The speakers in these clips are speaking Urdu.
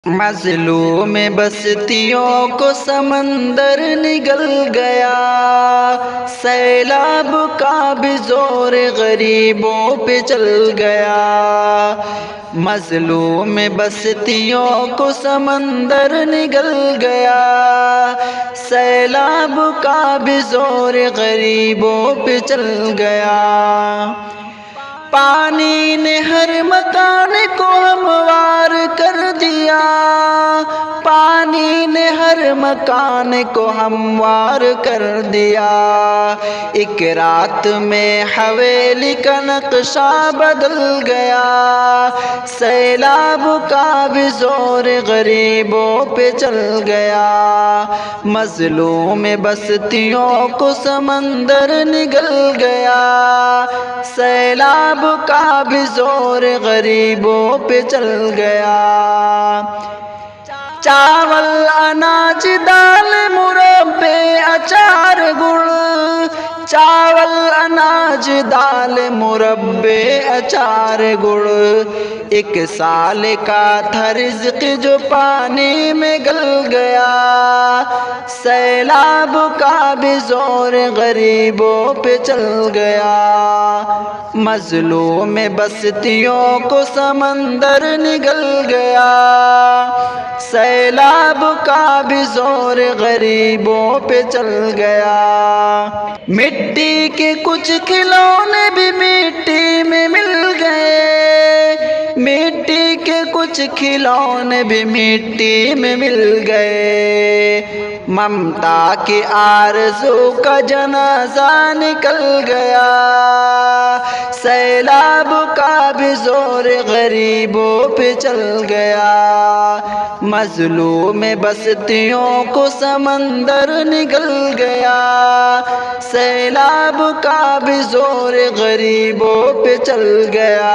مظلوم بستیوں کو سمندر نگل گیا، سیلاب کا بھی زور غریبوں پہ چل گیا۔ مظلوم بستیوں کو سمندر نگل گیا، سیلاب کا بھی زور غریبوں پہ چل گیا۔ پانی نے ہر مکان کو ہموار کر دیا، پانی نے ہر مکان کو ہموار کر دیا۔ ایک رات میں حویلی کا نقشہ بدل گیا، سیلاب کا بھی زور غریبوں پہ چل گیا۔ مظلوم بستیوں کو سمندر نگل گیا، سیلاب کا بھی زور غریبوں پہ چل گیا۔ چاول اناج دال مربے اچار گڑ، چاول اناج دال مربے اچار گڑ، ایک سال کا تھا رزق جو پانی میں گل گیا۔ سیلاب کا بھی زور غریبوں پہ چل گیا۔ مظلوم بستیوں کو سمندر نگل گیا، سیلاب کا بھی زور غریبوں پہ چل گیا۔ مٹی کے کچھ کھلونے بھی مٹی میں مل گئے، مٹی کے کچھ کھلونے بھی مٹی میں مل گئے۔ ممتا کی آرزو کا جنازہ نکل گیا، سیلاب کا بھی زور غریبوں پہ چل گیا۔ مظلوم بستیوں کو سمندر نگل گیا، سیلاب کا بھی زور غریبوں پہ چل گیا۔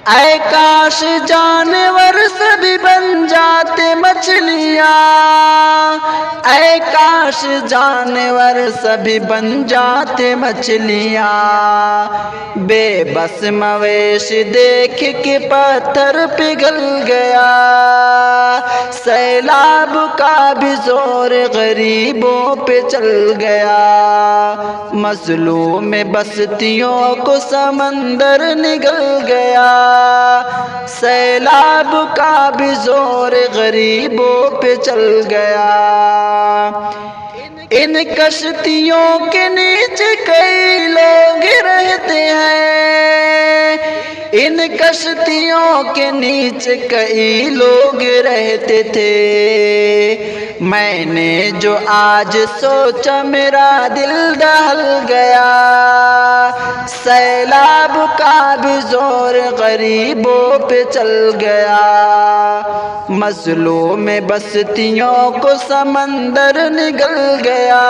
اے کاش جانور سبھی بن جاتے مچھلیاں، اے کاش جانور سبھی بن جاتے مچھلیاں، بے بس مویشی دیکھ کے پتھر پگھل گیا۔ سیلاب کا بھی زور غریبوں پہ چل گیا، مظلوم بستیوں کو سمندر نگل گیا، سیلاب کا بھی زور غریبوں پہ چل گیا۔ ان کشتیوں کے نیچے کئی لوگ رہتے ہیں، ان کشتیوں کے نیچے کئی لوگ رہتے تھے۔ میں نے جو آج سوچا میرا دل دہل گیا، سیلاب کا بھی زور غریبوں پہ چل گیا۔ مظلوم بستیوں کو سمندر نگل گیا،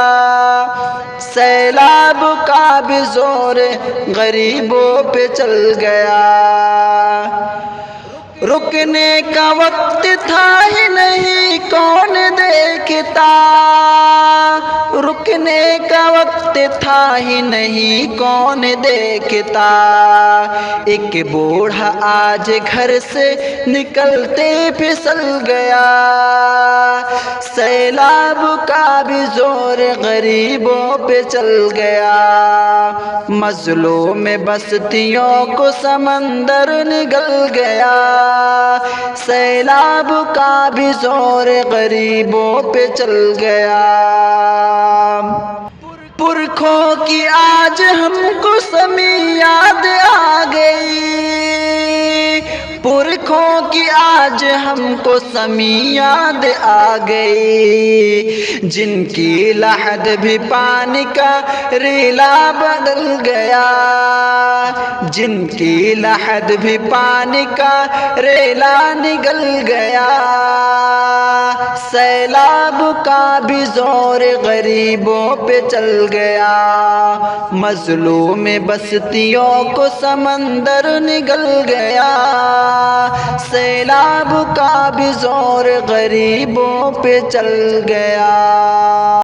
سیلاب کا بھی زور غریبوں پہ چل گیا۔ رکنے کا وقت تھا ہی نہیں کون دیکھتا، رکنے کا وقت تھا ہی نہیں کون دیکھتا۔ ایک بوڑھا آج گھر سے نکلتے پھسل گیا، سیلاب کا بھی زور غریبوں پہ چل گیا۔ مظلوم بستیوں کو سمندر نگل گیا، سیلاب کا بھی زور غریبوں پہ چل گیا۔ پرکھوں کی آج ہم کو سمیع یاد آ گئی، پرکھوں کی آج ہم کو سمیع یاد آ گئی، جن کی لحد بھی پانی کا ریلا بدل گیا، جن کی لحد بھی پانی کا ریلا نگل گیا۔ سیلاب کا بھی زور غریبوں پہ چل گیا، مظلوم بستیوں کو سمندر نگل گیا، سیلاب کا بھی زور غریبوں پہ چل گیا۔